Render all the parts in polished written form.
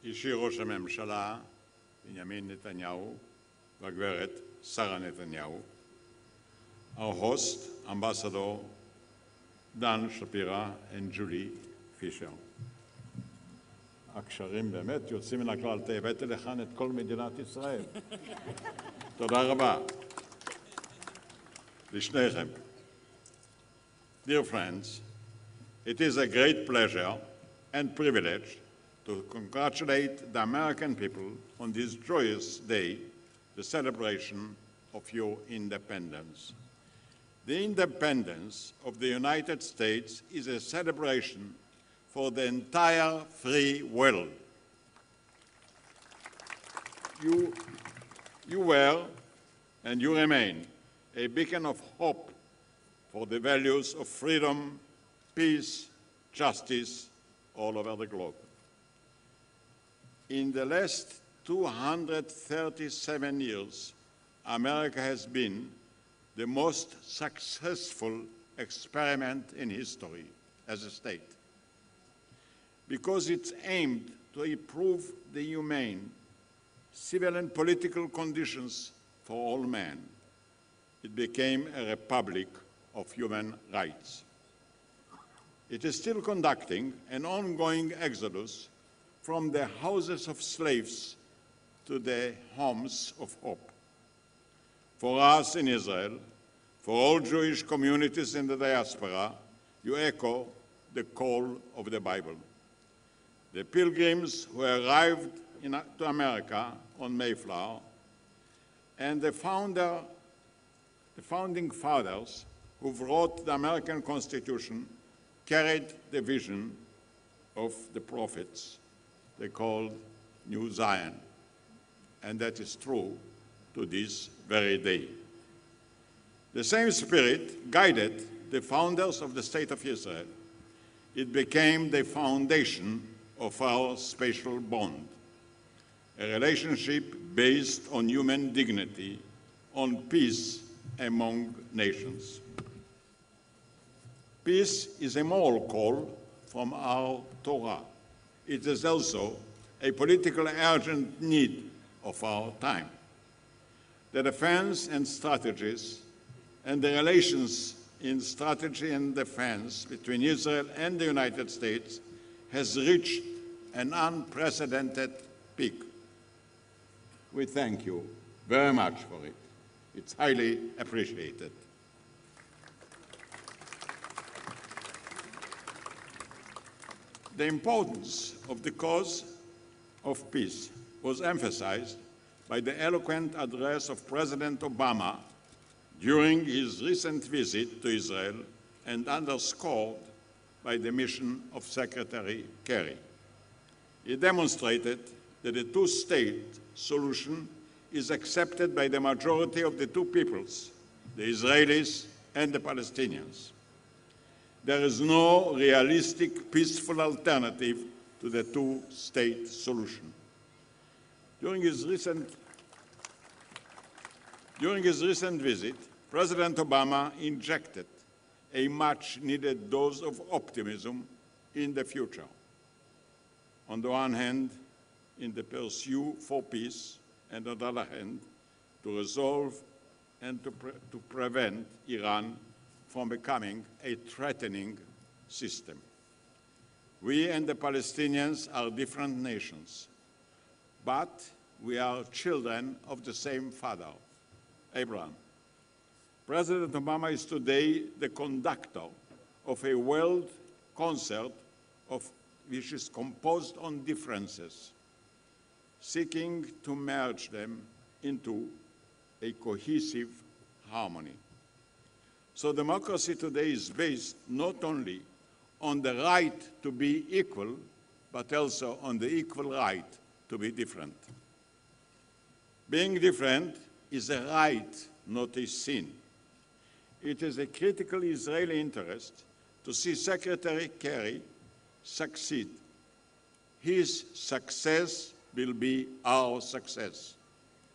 אישי ראש הממשלה, בנימין נתניהו, והגברת שרה נתניהו, our host, Ambassador Dan Shapira and Julie Fisher. הקשרים באמת יוצאים מן הכלל, הבאתי לכאן את כל מדינת ישראל. תודה רבה. לשניכם. Dear friends, it is a great pleasure and privilege to congratulate the American people on this joyous day, the celebration of your independence. The independence of the United States is a celebration for the entire free world. You were and you remain a beacon of hope for the values of freedom, peace, justice all over the globe. In the last 237 years, America has been the most successful experiment in history as a state, because it's aimed to improve the humane, civil and political conditions for all men. It became a republic of human rights. It is still conducting an ongoing exodus from the houses of slaves to the homes of hope. For us in Israel, for all Jewish communities in the diaspora, you echo the call of the Bible. The pilgrims who arrived to America on Mayflower and the founding fathers who wrote the American Constitution carried the vision of the prophets they called New Zion, and that is true to this very day. The same spirit guided the founders of the State of Israel. It became the foundation of our special bond, a relationship based on human dignity, on peace among nations. Peace is a moral call from our Torah. It is also a political urgent need of our time. The defense and strategies and the relations in strategy and defense between Israel and the United States has reached an unprecedented peak. We thank you very much for it. It's highly appreciated. The importance of the cause of peace was emphasized by the eloquent address of President Obama during his recent visit to Israel and underscored by the mission of Secretary Kerry. He demonstrated that a two-state solution is accepted by the majority of the two peoples, the Israelis and the Palestinians. There is no realistic, peaceful alternative to the two-state solution. During his recent visit, President Obama injected a much-needed dose of optimism in the future. On the one hand, in the pursuit for peace, and on the other hand, to resolve and to prevent Iran from becoming a threatening system. We and the Palestinians are different nations, but we are children of the same father, Abraham. President Obama is today the conductor of a world concert which is composed on differences, seeking to merge them into a cohesive harmony. So democracy today is based not only on the right to be equal, but also on the equal right to be different. Being different is a right, not a sin. It is a critical Israeli interest to see Secretary Kerry succeed. His success will be our success,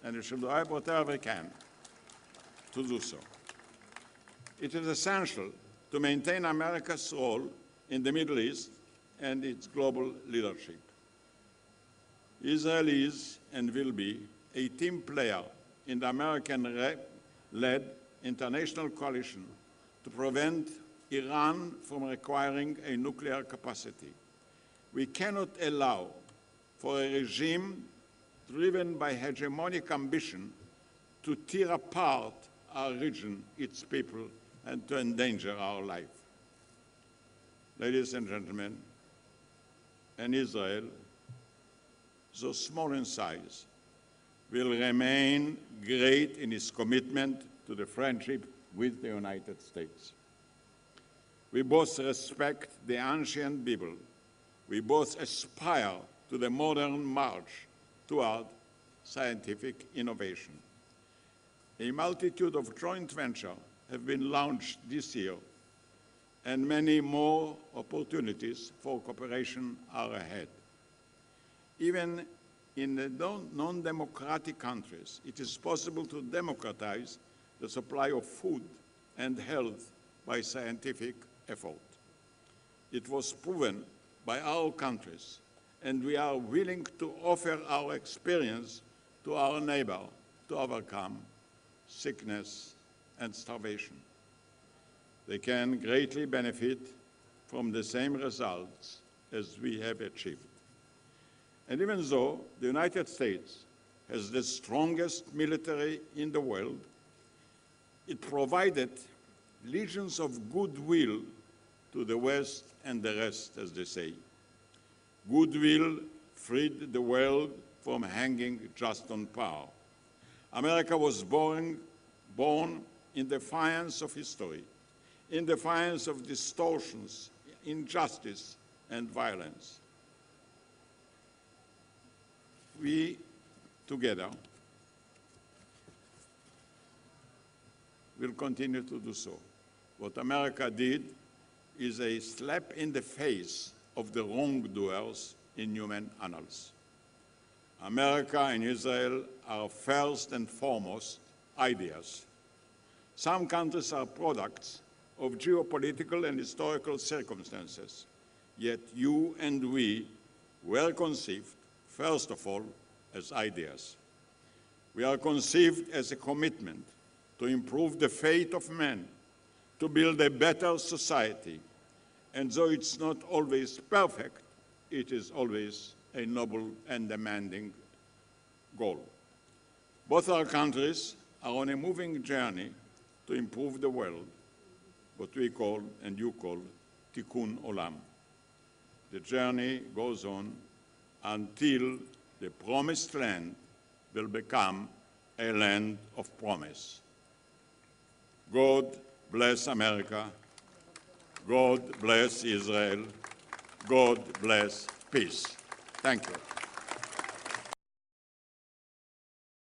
and we should do whatever we can to do so. It is essential to maintain America's role in the Middle East and its global leadership. Israel is and will be a team player in the American-led international coalition to prevent Iran from acquiring a nuclear capacity. We cannot allow for a regime driven by hegemonic ambition to tear apart our region, its people, and to endanger our life. Ladies and gentlemen, and Israel, though small in size, will remain great in its commitment to the friendship with the United States. We both respect the ancient Bible. We both aspire to the modern march toward scientific innovation. A multitude of joint ventures have been launched this year, and many more opportunities for cooperation are ahead. Even in the non-democratic countries, it is possible to democratize the supply of food and health by scientific effort. It was proven by our countries, and we are willing to offer our experience to our neighbor to overcome sickness and starvation. They can greatly benefit from the same results as we have achieved. And even though the United States has the strongest military in the world, it provided legions of goodwill to the West and the rest, as they say. Goodwill freed the world from hanging just on power. America was born in defiance of history, in defiance of distortions, injustice, and violence. We, together, will continue to do so. What America did is a slap in the face of the wrongdoers in human annals. America and Israel are first and foremost ideas. Some countries are products of geopolitical and historical circumstances, yet you and we were conceived, first of all, as ideas. We are conceived as a commitment to improve the fate of men, to build a better society, and though it's not always perfect, it is always a noble and demanding goal. Both our countries are on a moving journey to improve the world, what we call, and you call, tikkun olam. The journey goes on until the promised land will become a land of promise. God bless America. God bless Israel. God bless peace. Thank you.